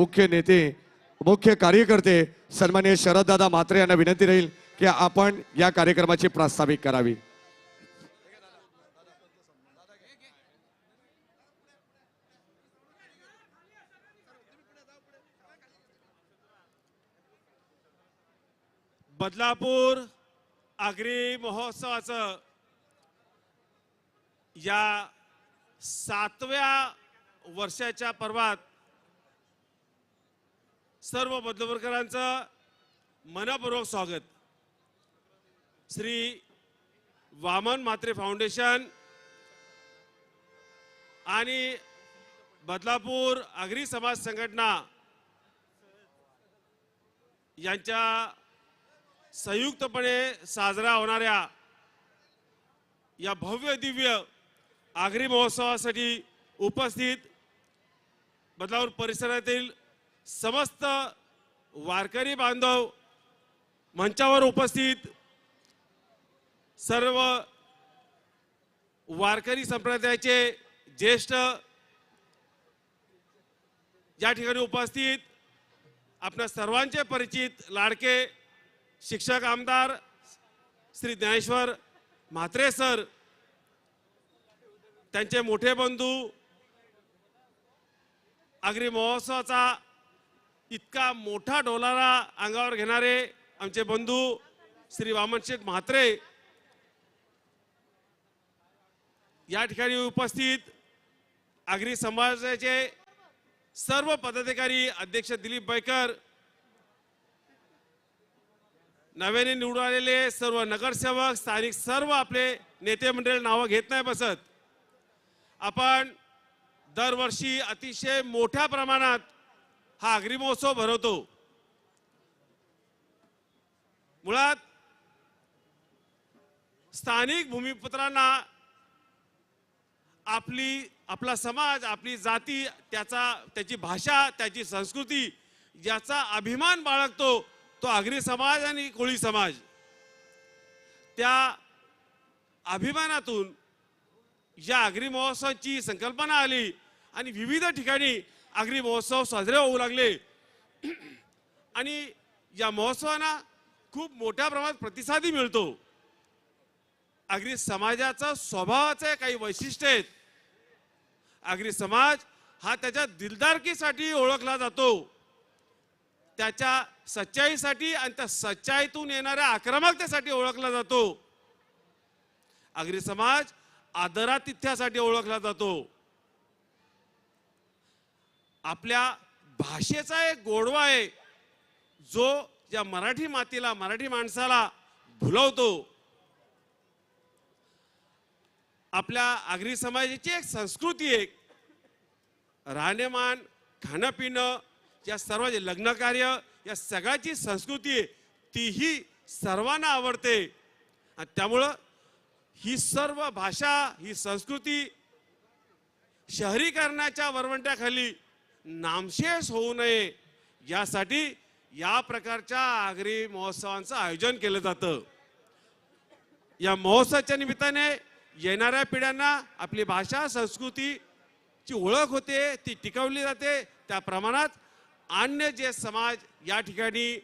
मुख्य नेते मुख्य कार्यकर्ते सन्माननीय शरददादा म्हात्रे यांना विनंती राहील की आपण या कार्यक्रमाची प्रास्ताविक करावी। बदलापूर आगरी महोत्सवाचं या 7व्या वर्षाच्या पर्वात सर्व बदलापूरकरांचं मनपूर्वक स्वागत। श्री वामन म्हात्रे फाउंडेशन आणि बदलापूर आगरी समाज संघटना यांच्या संयुक्तपणे साजरा होणाऱ्या या भव्य दिव्य आगरी महोत्सवासाठी उपस्थित बदलापूर परिसरातील समस्त वारकरी बांधव, मंचावर उपस्थित सर्व वारकरी संप्रदायाचे ज्येष्ठ, या ठिकाणी उपस्थित आपल्या सर्वांचे परिचित लाडके शिक्षक आमदार श्री ज्ञानेश्वर म्हात्रे सर, त्यांचे मोठे बंधू, आगरी महोत्सवाचा इतका मोठा डोलारा अंगावर घेणारे आमचे बंधू श्री वामनशेठ म्हात्रे, या ठिकाणी उपस्थित आगरी समाजाचे सर्व पदाधिकारी, अध्यक्ष दिलीप बैकर, नव्याने निवडून आलेले सर्व नगरसेवक, स्थानिक सर्व आपले नेते मंडळी, नावं घेत नाही बसत। आपण दरवर्षी अतिशय मोठ्या प्रमाणात हा आगरी महोत्सव भरवतो। मुळात स्थानिक भूमिपुत्रांना आपला समाज, आपली जाती, त्याची भाषा, त्याची संस्कृती याचा अभिमान बाळगतो तो आगरी समाज आणि कोळी समाज। त्या अभिमानातून या आगरी महोत्सवाची संकल्पना आली आणि विविध ठिकाणी आगरी महोत्सव साजरे होऊ लागले आणि या महोत्सवांना खूप मोठ्या प्रमाणात प्रतिसादही मिळतो। आगरी समाजाचा स्वभावाचे काही वैशिष्ट्य आहेत। आगरी समाज हा त्याच्या दिलदारकीसाठी ओळखला जातो, त्याच्या सच्चाईसाठी आणि त्या सच्चाईतून येणाऱ्या आक्रमकतेसाठी ओळखला जातो। आगरी समाज आदरातिथ्यासाठी ओळखला जातो। आपल्या भाषेचा एक गोडवा आहे जो या मराठी मातीला, मराठी माणसाला भुलवतो। आपल्या आगरी समाजाची एक संस्कृती आहे, राहणीमान, खाणं पिणं, या सर्वांचे लग्न कार्य, या सगळ्याची संस्कृती आहे, तीही सर्वांना आवडते। आणि त्यामुळं ही सर्व भाषा, ही संस्कृती शहरीकरणाच्या वरवंट्याखाली नामशेष होऊ नये यासाठी या प्रकारच्या आगरी महोत्सवांचं आयोजन केलं जातं। या महोत्सवाच्या निमित्ताने येणाऱ्या पिढ्यांना आपली भाषा, संस्कृतीची ओळख होते, ती टिकवली जाते। त्या प्रमाणात अन्य जे समाज या ठिकाणी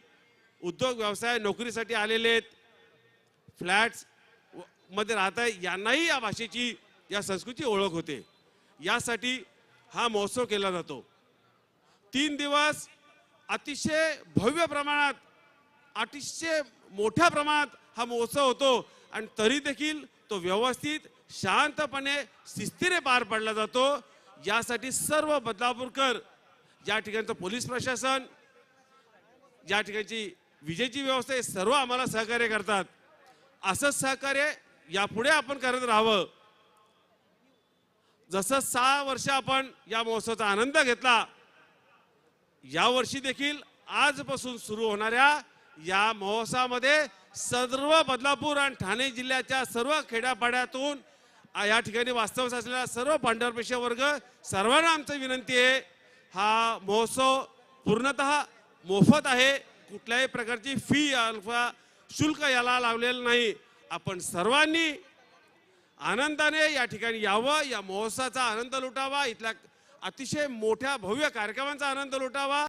उद्योग व्यवसाय, नोकरीसाठी आलेले आहेत, फ्लॅट्स मध्ये राहत आहे, यांनाही या भाषेची, या संस्कृतीची ओळख होते। यासाठी हा महोत्सव केला जातो। 3 दिवस अतिशय भव्य प्रमाणात, अतिशय मोठ्या प्रमाणात हा महोत्सव होतो आणि तरी देखील तो व्यवस्थित, शांतपणे, शिस्तीने पार पडला जातो। यासाठी सर्व बदलापूरकर, या ठिकाणचं पोलीस प्रशासन, या ठिकाणची विजेची व्यवस्था, हे सर्व आम्हाला सहकार्य करतात। असंच सहकार्य यापुढे आपण करत राहावं। जसं 6 वर्ष आपण या महोत्सवाचा आनंद घेतला, यावर्षी देखील आजपासून सुरू होणाऱ्या या महोत्सवामध्ये सर्व बदलापूर आणि ठाणे जिल्ह्याच्या सर्व खेड्यापाड्यातून या ठिकाणी वास्तव्यास असलेला सर्व पांढरपेशा वर्ग, सर्वांना आमची विनंती आहे, हा महोत्सव पूर्णतः मोफत आहे। कुठल्याही प्रकारची फी अथवा शुल्क याला लावलेलं नाही। आपण सर्वांनी आनंदाने या ठिकाणी यावं, या महोत्सवाचा आनंद लुटावा, इथल्या अतिशय मोठ्या भव्य कार्यक्रमांचा आनंद लुटावा।